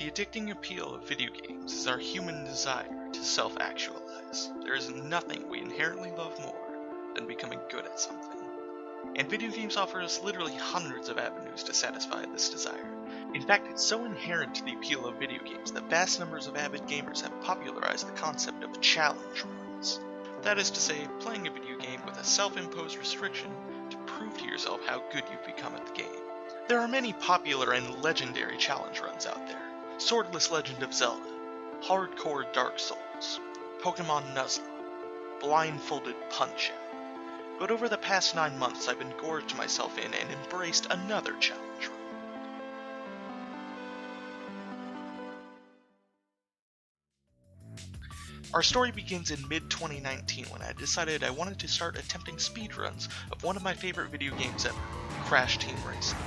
The addicting appeal of video games is our human desire to self-actualize. There is nothing we inherently love more than becoming good at something. And video games offer us literally hundreds of avenues to satisfy this desire. In fact, it's so inherent to the appeal of video games that vast numbers of avid gamers have popularized the concept of challenge runs. That is to say, playing a video game with a self-imposed restriction to prove to yourself how good you've become at the game. There are many popular and legendary challenge runs out there. Swordless Legend of Zelda, Hardcore Dark Souls, Pokemon Nuzlocke, Blindfolded Punch-Out. But over the past 9 months I've engorged myself in and embraced another challenge run. Our story begins in mid-2019 when I decided I wanted to start attempting speedruns of one of my favorite video games ever, Crash Team Racing.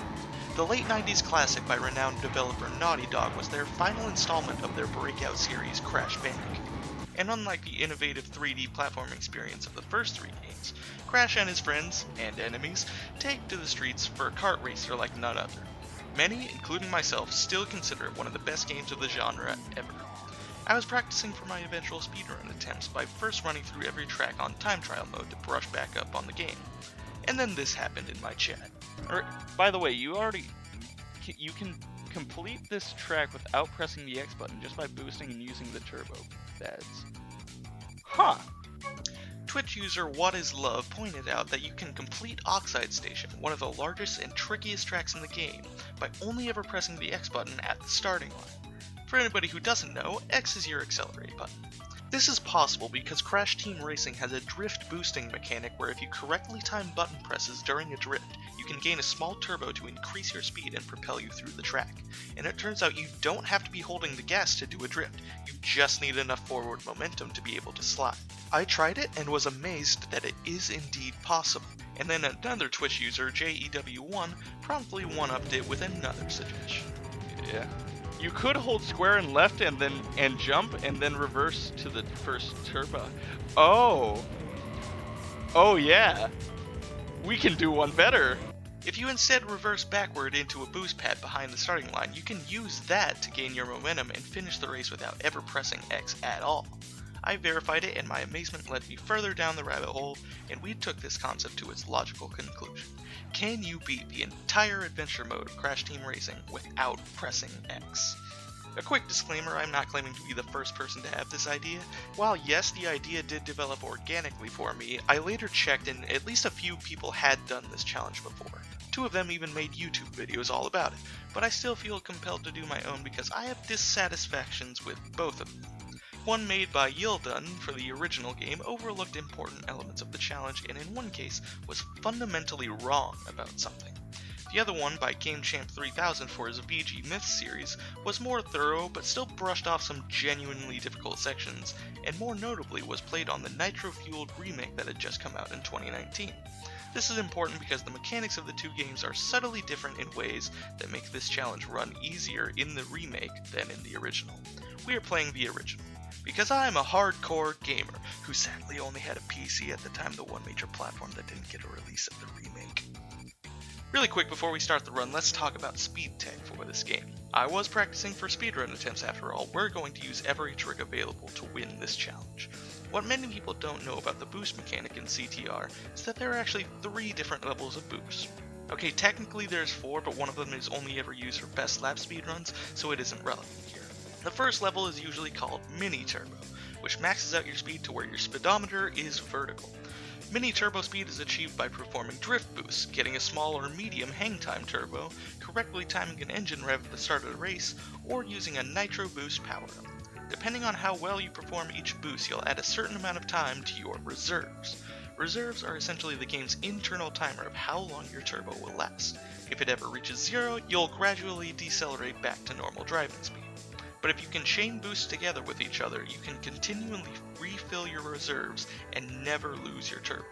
The late 90s classic by renowned developer Naughty Dog was their final installment of their breakout series Crash Bandicoot. And unlike the innovative 3D platforming experience of the first 3 games, Crash and his friends, and enemies, take to the streets for a kart racer like none other. Many, including myself, still consider it one of the best games of the genre ever. I was practicing for my eventual speedrun attempts by first running through every track on time trial mode to brush back up on the game. And then this happened in my chat. By the way, you can complete this track without pressing the X button just by boosting and using the turbo pads. Huh! Twitch user WhatisLove pointed out that you can complete Oxide Station, one of the largest and trickiest tracks in the game, by only ever pressing the X button at the starting line. For anybody who doesn't know, X is your accelerate button. This is possible because Crash Team Racing has a drift boosting mechanic where if you correctly time button presses during a drift, you can gain a small turbo to increase your speed and propel you through the track. And it turns out you don't have to be holding the gas to do a drift, you just need enough forward momentum to be able to slide. I tried it and was amazed that it is indeed possible. And then another Twitch user, JEW1, promptly one-upped it with another suggestion. Yeah. You could hold square and left and jump and then reverse to the first turbo. Oh yeah. We can do one better. If you instead reverse backward into a boost pad behind the starting line, you can use that to gain your momentum and finish the race without ever pressing X at all. I verified it and my amazement led me further down the rabbit hole, and we took this concept to its logical conclusion. Can you beat the entire adventure mode of Crash Team Racing without pressing X? A quick disclaimer, I'm not claiming to be the first person to have this idea. While yes, the idea did develop organically for me, I later checked and at least a few people had done this challenge before. 2 of them even made YouTube videos all about it, but I still feel compelled to do my own because I have dissatisfactions with both of them. One made by Yildun for the original game overlooked important elements of the challenge and in one case was fundamentally wrong about something. The other one by GameChamp 3000 for his VG Myths series was more thorough but still brushed off some genuinely difficult sections and more notably was played on the nitro-fueled remake that had just come out in 2019. This is important because the mechanics of the 2 games are subtly different in ways that make this challenge run easier in the remake than in the original. We are playing the original. Because I'm a hardcore gamer who sadly only had a PC at the time, the one major platform that didn't get a release of the remake. Really quick before we start the run, let's talk about speed tech for this game. I was practicing for speedrun attempts after all. We're going to use every trick available to win this challenge. What many people don't know about the boost mechanic in CTR is that there are actually 3 different levels of boost. Okay, technically there's 4, but one of them is only ever used for best lap speedruns, so it isn't relevant here. The first level is usually called Mini Turbo, which maxes out your speed to where your speedometer is vertical. Mini Turbo speed is achieved by performing drift boosts, getting a small or medium hang time turbo, correctly timing an engine rev at the start of the race, or using a nitro boost power-up. Depending on how well you perform each boost, you'll add a certain amount of time to your reserves. Reserves are essentially the game's internal timer of how long your turbo will last. If it ever reaches 0, you'll gradually decelerate back to normal driving speed. But if you can chain boosts together with each other, you can continually refill your reserves and never lose your turbo.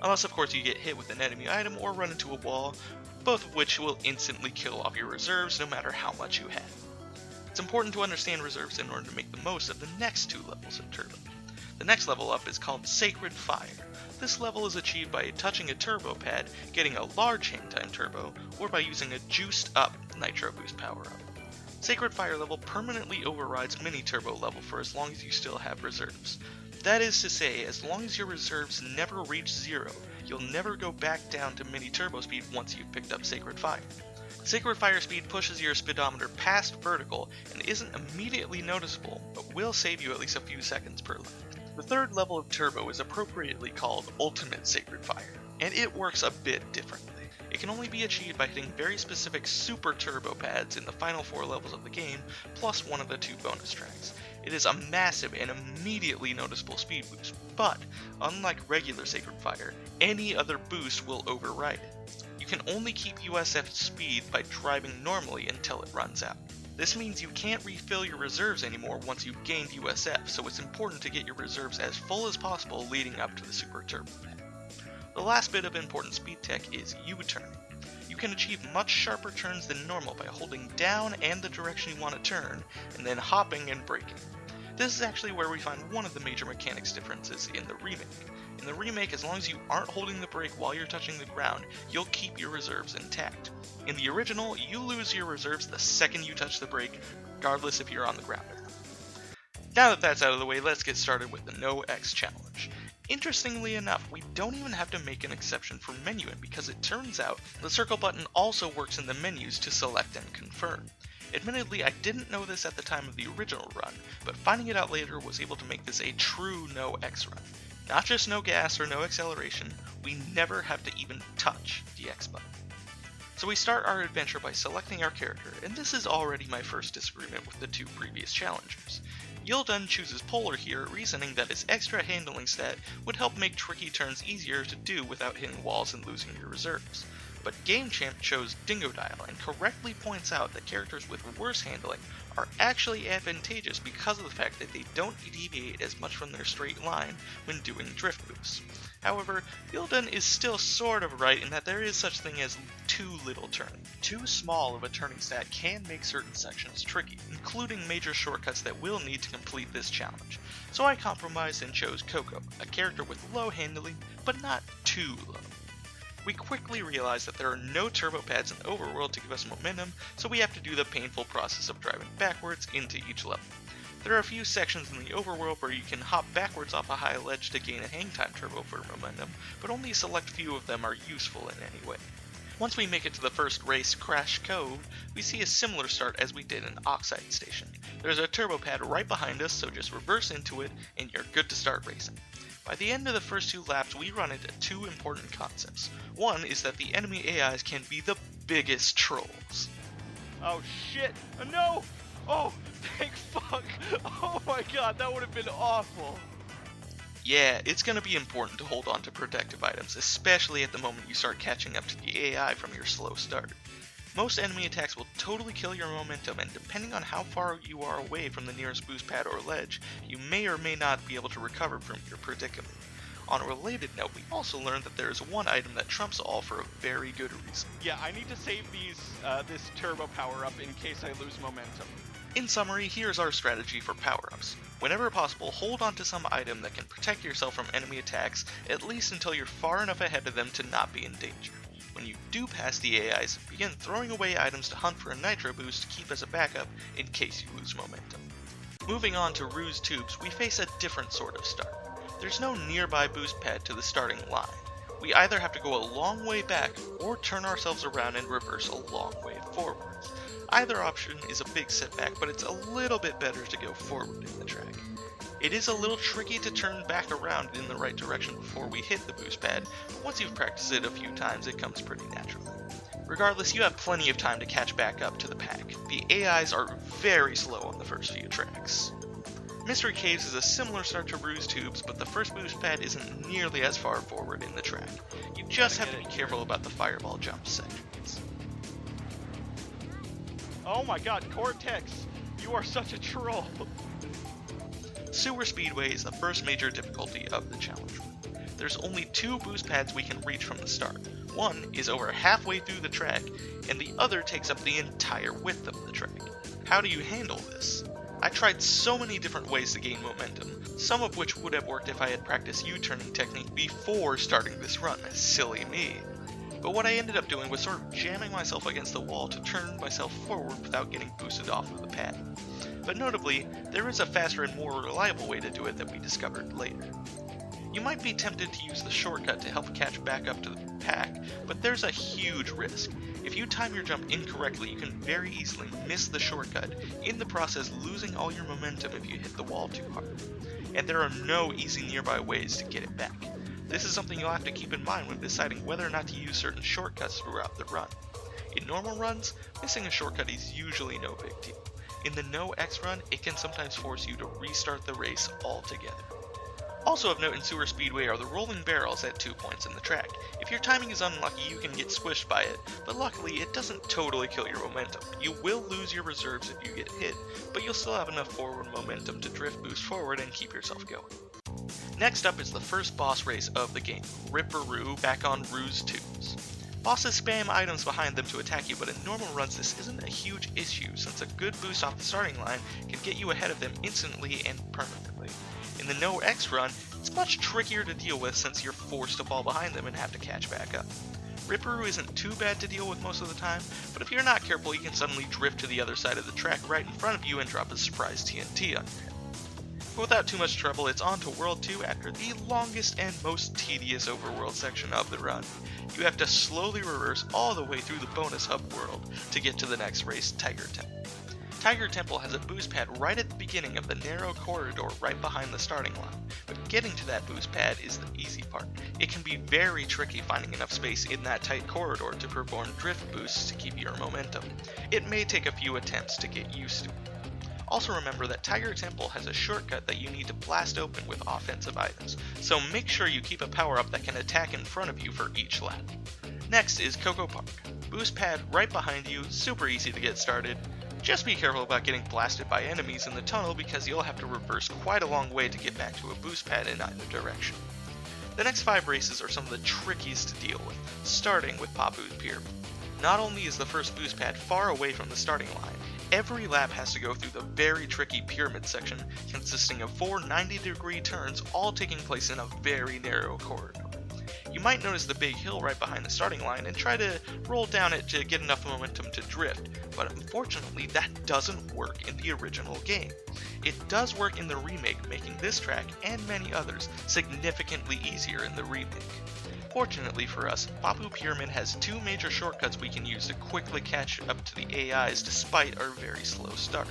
Unless of course you get hit with an enemy item or run into a wall, both of which will instantly kill off your reserves no matter how much you have. It's important to understand reserves in order to make the most of the next 2 levels of turbo. The next level up is called Sacred Fire. This level is achieved by touching a turbo pad, getting a large hang time turbo, or by using a juiced up nitro boost power up. Sacred Fire level permanently overrides Mini Turbo level for as long as you still have reserves. That is to say, as long as your reserves never reach 0, you'll never go back down to Mini Turbo speed once you've picked up Sacred Fire. Sacred Fire speed pushes your speedometer past vertical and isn't immediately noticeable, but will save you at least a few seconds per lap. The third level of Turbo is appropriately called Ultimate Sacred Fire, and it works a bit differently. It can only be achieved by hitting very specific Super Turbo pads in the final 4 levels of the game, plus one of the 2 bonus tracks. It is a massive and immediately noticeable speed boost, but unlike regular Sacred Fire, any other boost will override it. You can only keep USF speed by driving normally until it runs out. This means you can't refill your reserves anymore once you've gained USF, so it's important to get your reserves as full as possible leading up to the Super Turbo pad. The last bit of important speed tech is U-turn. You can achieve much sharper turns than normal by holding down and the direction you want to turn, and then hopping and braking. This is actually where we find one of the major mechanics differences in the remake. In the remake, as long as you aren't holding the brake while you're touching the ground, you'll keep your reserves intact. In the original, you lose your reserves the second you touch the brake, regardless if you're on the ground or not. Now that that's out of the way, let's get started with the No X challenge. Interestingly enough, we don't even have to make an exception for menuing because it turns out the circle button also works in the menus to select and confirm. Admittedly, I didn't know this at the time of the original run, but finding it out later was able to make this a true No X run. Not just no gas or no acceleration, we never have to even touch the X button. So we start our adventure by selecting our character, and this is already my first disagreement with the 2 previous challengers. Yildun chooses Polar here, reasoning that his extra handling stat would help make tricky turns easier to do without hitting walls and losing your reserves. But Game Champ chose Dingodile and correctly points out that characters with worse handling are actually advantageous because of the fact that they don't deviate as much from their straight line when doing drift boosts. However, Yildun is still sort of right in that there is such thing as too little turning. Too small of a turning stat can make certain sections tricky, including major shortcuts that we'll need to complete this challenge. So I compromised and chose Coco, a character with low handling, but not too low. We quickly realize that there are no turbo pads in the overworld to give us momentum, so we have to do the painful process of driving backwards into each level. There are a few sections in the overworld where you can hop backwards off a high ledge to gain a hang time turbo for momentum, but only a select few of them are useful in any way. Once we make it to the first race, Crash Cove, we see a similar start as we did in Oxide Station. There's a turbo pad right behind us, so just reverse into it and you're good to start racing. By the end of the first 2 laps, we run into 2 important concepts. One is that the enemy AIs can be the biggest trolls. Oh shit! No! Oh, thank fuck! Oh my god, that would have been awful! Yeah, it's going to be important to hold on to protective items, especially at the moment you start catching up to the AI from your slow start. Most enemy attacks will totally kill your momentum, and depending on how far you are away from the nearest boost pad or ledge, you may or may not be able to recover from your predicament. On a related note, we also learned that there is one item that trumps all for a very good reason. Yeah, I need to save this turbo power-up in case I lose momentum. In summary, here's our strategy for power-ups. Whenever possible, hold on to some item that can protect yourself from enemy attacks, at least until you're far enough ahead of them to not be in danger. When you do pass the AIs, begin throwing away items to hunt for a nitro boost to keep as a backup in case you lose momentum. Moving on to Ruse Tubes, we face a different sort of start. There's no nearby boost pad to the starting line. We either have to go a long way back or turn ourselves around and reverse a long way forwards. Either option is a big setback, but it's a little bit better to go forward in the track. It is a little tricky to turn back around in the right direction before we hit the boost pad, but once you've practiced it a few times, it comes pretty naturally. Regardless, you have plenty of time to catch back up to the pack. The AIs are very slow on the first few tracks. Mystery Caves is a similar start to Ruse Tubes, but the first boost pad isn't nearly as far forward in the track. You just have to be careful about the fireball jump sections. Oh my god, Cortex! You are such a troll! Sewer Speedway is the first major difficulty of the challenge. There's only 2 boost pads we can reach from the start. One is over halfway through the track, and the other takes up the entire width of the track. How do you handle this? I tried so many different ways to gain momentum, some of which would have worked if I had practiced U-turning technique before starting this run, silly me. but what I ended up doing was sort of jamming myself against the wall to turn myself forward without getting boosted off of the pad. But notably, there is a faster and more reliable way to do it that we discovered later. You might be tempted to use the shortcut to help catch back up to the pack, but there's a huge risk. If you time your jump incorrectly, you can very easily miss the shortcut, in the process losing all your momentum if you hit the wall too hard. And there are no easy nearby ways to get it back. This is something you'll have to keep in mind when deciding whether or not to use certain shortcuts throughout the run. In normal runs, missing a shortcut is usually no big deal. In the no X run, it can sometimes force you to restart the race altogether. Also of note in Sewer Speedway are the rolling barrels at 2 points in the track. If your timing is unlucky, you can get squished by it, but luckily it doesn't totally kill your momentum. You will lose your reserves if you get hit, but you'll still have enough forward momentum to drift boost forward and keep yourself going. Next up is the first boss race of the game, Ripperoo back on Roo's tubes. Bosses spam items behind them to attack you, but in normal runs this isn't a huge issue since a good boost off the starting line can get you ahead of them instantly and permanently. In the no X run, it's much trickier to deal with since you're forced to fall behind them and have to catch back up. Ripperoo isn't too bad to deal with most of the time, but if you're not careful you can suddenly drift to the other side of the track right in front of you and drop a surprise TNT on your head. But without too much trouble, it's on to World 2 after the longest and most tedious overworld section of the run. You have to slowly reverse all the way through the bonus hub world to get to the next race, Tiger Temple. Tiger Temple has a boost pad right at the beginning of the narrow corridor right behind the starting line, but getting to that boost pad is the easy part. It can be very tricky finding enough space in that tight corridor to perform drift boosts to keep your momentum. It may take a few attempts to get used to. Also remember that Tiger Temple has a shortcut that you need to blast open with offensive items, so make sure you keep a power-up that can attack in front of you for each lap. Next is Coco Park. Boost pad right behind you, super easy to get started. Just be careful about getting blasted by enemies in the tunnel because you'll have to reverse quite a long way to get back to a boost pad in either direction. The next 5 races are some of the trickiest to deal with, starting with Papu's Pyramid. Not only is the first boost pad far away from the starting line, every lap has to go through the very tricky pyramid section consisting of 4 90-degree turns all taking place in a very narrow corridor. You might notice the big hill right behind the starting line and try to roll down it to get enough momentum to drift, but unfortunately that doesn't work in the original game. It does work in the remake, making this track, and many others, significantly easier in the remake. Fortunately for us, Papu Pyramid has 2 major shortcuts we can use to quickly catch up to the AIs despite our very slow start.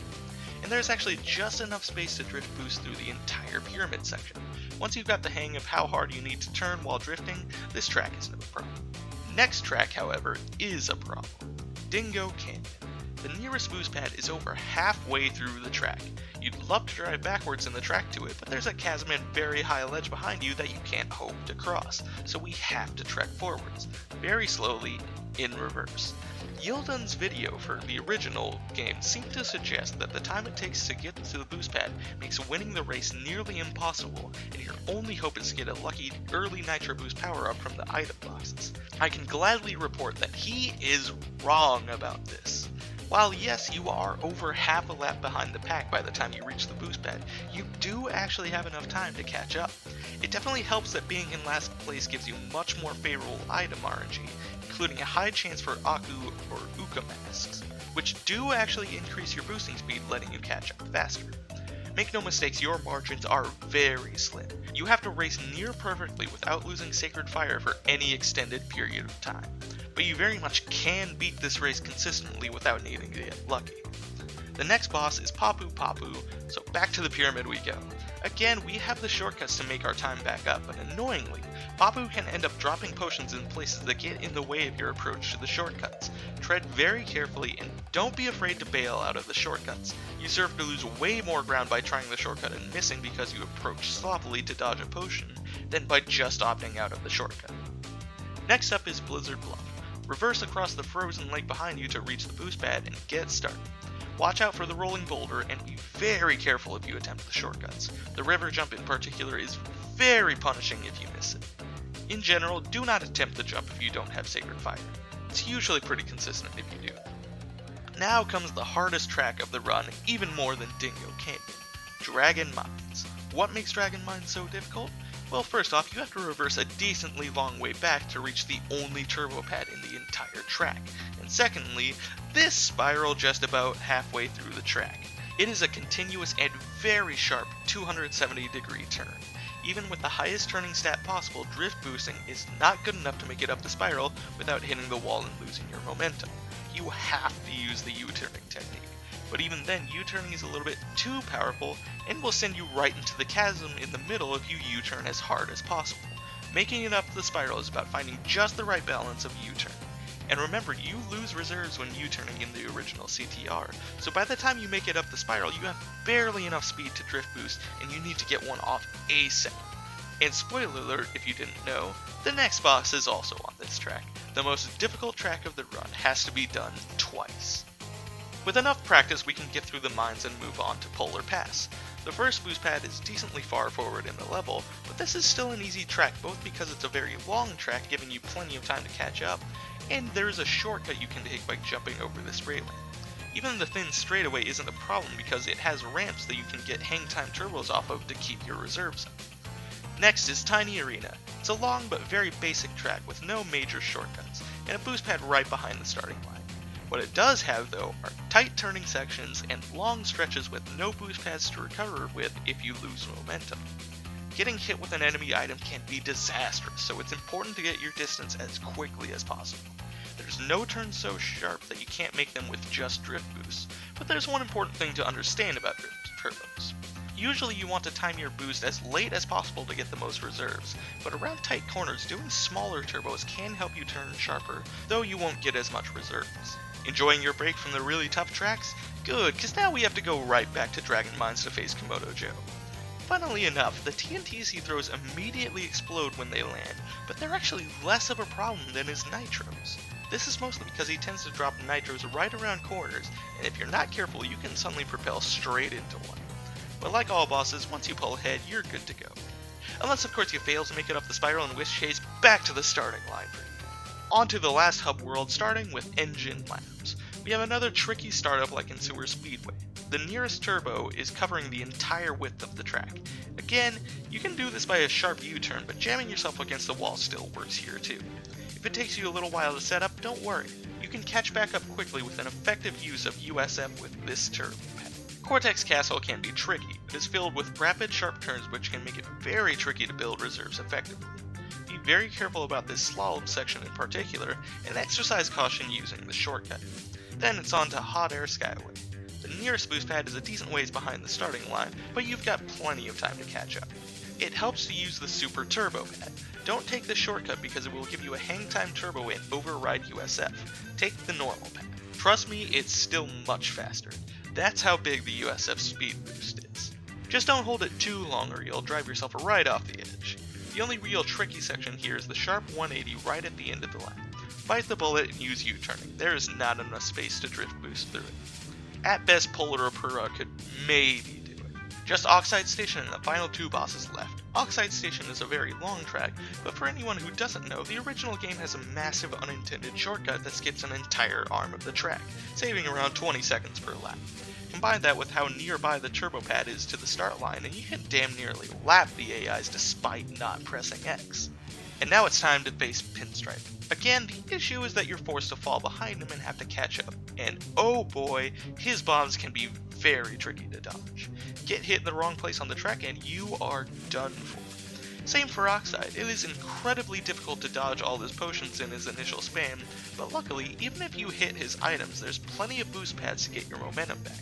And there's actually just enough space to drift boost through the entire pyramid section. Once you've got the hang of how hard you need to turn while drifting, this track is no problem. Next track, however, is a problem. Dingo Canyon. The nearest boost pad is over halfway through the track. You'd love to drive backwards in the track to it, but there's a chasm and very high ledge behind you that you can't hope to cross, so we have to trek forwards, very slowly, in reverse. Yildon's video for the original game seemed to suggest that the time it takes to get to the boost pad makes winning the race nearly impossible, and your only hope is to get a lucky early Nitro Boost power-up from the item boxes. I can gladly report that he is wrong about this. While yes, you are over half a lap behind the pack by the time you reach the boost pad, you do actually have enough time to catch up. It definitely helps that being in last place gives you much more favorable item RNG, including a high chance for Aku or Uka masks, which do actually increase your boosting speed, letting you catch up faster. Make no mistakes, your margins are very slim. You have to race near perfectly without losing Sacred Fire for any extended period of time, but you very much can beat this race consistently without needing to get lucky. The next boss is Papu Papu, so back to the pyramid we go. Again, we have the shortcuts to make our time back up, but annoyingly, Papu can end up dropping potions in places that get in the way of your approach to the shortcuts. Tread very carefully and don't be afraid to bail out of the shortcuts. You deserve to lose way more ground by trying the shortcut and missing because you approach sloppily to dodge a potion, than by just opting out of the shortcut. Next up is Blizzard Bluff. Reverse across the frozen lake behind you to reach the boost pad and get started. Watch out for the rolling boulder and be very careful if you attempt the shortcuts. The river jump in particular is very punishing if you miss it. In general, do not attempt the jump if you don't have Sacred Fire. It's usually pretty consistent if you do. Now comes the hardest track of the run, even more than Dingo Canyon. Dragon Mines. What makes Dragon Mines so difficult? Well, first off, you have to reverse a decently long way back to reach the only turbo pad in the entire track. And secondly, this spiral just about halfway through the track. It is a continuous and very sharp 270-degree turn. Even with the highest turning stat possible, drift boosting is not good enough to make it up the spiral without hitting the wall and losing your momentum. You have to use the U-turning technique. But even then, U-turning is a little bit too powerful and will send you right into the chasm in the middle if you U-turn as hard as possible. Making it up the spiral is about finding just the right balance of U-turn. And remember, you lose reserves when U-turning in the original CTR, so by the time you make it up the spiral, you have barely enough speed to drift boost, and you need to get one off ASAP. And spoiler alert, if you didn't know, the next boss is also on this track. The most difficult track of the run has to be done twice. With enough practice, we can get through the mines and move on to Polar Pass. The first boost pad is decently far forward in the level, but this is still an easy track both because it's a very long track giving you plenty of time to catch up, and there is a shortcut you can take by jumping over this railing. Even the thin straightaway isn't a problem because it has ramps that you can get hang time turbos off of to keep your reserves up. Next is Tiny Arena. It's a long but very basic track with no major shortcuts, and a boost pad right behind the starting line. What it does have, though, are tight turning sections and long stretches with no boost pads to recover with if you lose momentum. Getting hit with an enemy item can be disastrous, so it's important to get your distance as quickly as possible. There's no turns so sharp that you can't make them with just drift boosts, but there's one important thing to understand about drift turbos. Usually you want to time your boost as late as possible to get the most reserves, but around tight corners, doing smaller turbos can help you turn sharper, though you won't get as much reserves. Enjoying your break from the really tough tracks? Good, cause now we have to go right back to Dragon Mines to face Komodo Joe. Funnily enough, the TNTs he throws immediately explode when they land, but they're actually less of a problem than his nitros. This is mostly because he tends to drop nitros right around corners, and if you're not careful, you can suddenly propel straight into one. But like all bosses, once you pull ahead, you're good to go. Unless of course you fail to make it up the spiral and whisk Chase back to the starting line for you. On to the last hub world, starting with Engine Labs. We have another tricky startup like in Sewer Speedway. The nearest turbo is covering the entire width of the track. Again, you can do this by a sharp U-turn, but jamming yourself against the wall still works here too. If it takes you a little while to set up, don't worry. You can catch back up quickly with an effective use of USF with this turbo pad. Cortex Castle can be tricky. It is filled with rapid, sharp turns which can make it very tricky to build reserves effectively. Be very careful about this slalom section in particular, and exercise caution using the shortcut. Then it's on to Hot Air Skyway. The nearest boost pad is a decent ways behind the starting line, but you've got plenty of time to catch up. It helps to use the Super Turbo pad. Don't take the shortcut because it will give you a hang time turbo and override USF. Take the normal pad. Trust me, it's still much faster. That's how big the USF speed boost is. Just don't hold it too long or you'll drive yourself right off the edge. The only real tricky section here is the sharp 180 right at the end of the lap. Bite the bullet and use U-turning. There is not enough space to drift boost through it. At best, Polar or Pura could maybe do it. Just Oxide Station and the final two bosses left. Oxide Station is a very long track, but for anyone who doesn't know, the original game has a massive unintended shortcut that skips an entire arm of the track, saving around 20 seconds per lap. Combine that with how nearby the turbo pad is to the start line, and you can damn nearly lap the AIs despite not pressing X. And now it's time to face Pinstripe. Again, the issue is that you're forced to fall behind him and have to catch up, and oh boy, his bombs can be very tricky to dodge. Get hit in the wrong place on the track and you are done for. Same for Oxide, it is incredibly difficult to dodge all his potions in his initial spam, but luckily, even if you hit his items, there's plenty of boost pads to get your momentum back.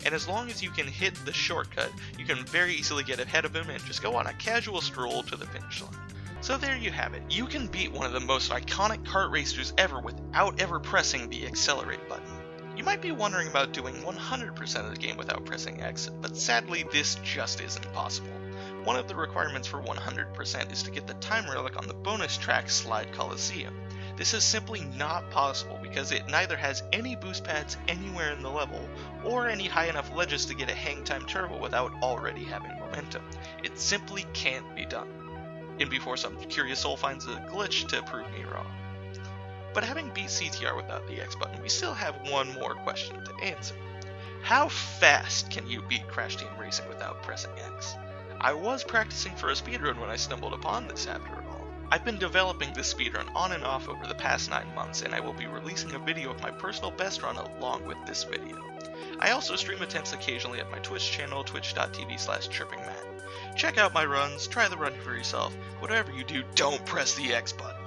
And as long as you can hit the shortcut, you can very easily get ahead of him and just go on a casual stroll to the finish line. So there you have it, you can beat one of the most iconic kart racers ever without ever pressing the accelerate button. You might be wondering about doing 100% of the game without pressing X, but sadly this just isn't possible. One of the requirements for 100% is to get the time relic on the bonus track Slide Coliseum. This is simply not possible because it neither has any boost pads anywhere in the level, or any high enough ledges to get a hang time turbo without already having momentum. It simply can't be done. And before some curious soul finds a glitch to prove me wrong. But having beat CTR without the X button, we still have one more question to answer. How fast can you beat Crash Team Racing without pressing X? I was practicing for a speedrun when I stumbled upon this after all. I've been developing this speedrun on and off over the past 9 months, and I will be releasing a video of my personal best run along with this video. I also stream attempts occasionally at my Twitch channel, twitch.tv/trippingmatt. Check out my runs, try the run for yourself. Whatever you do, don't press the X button.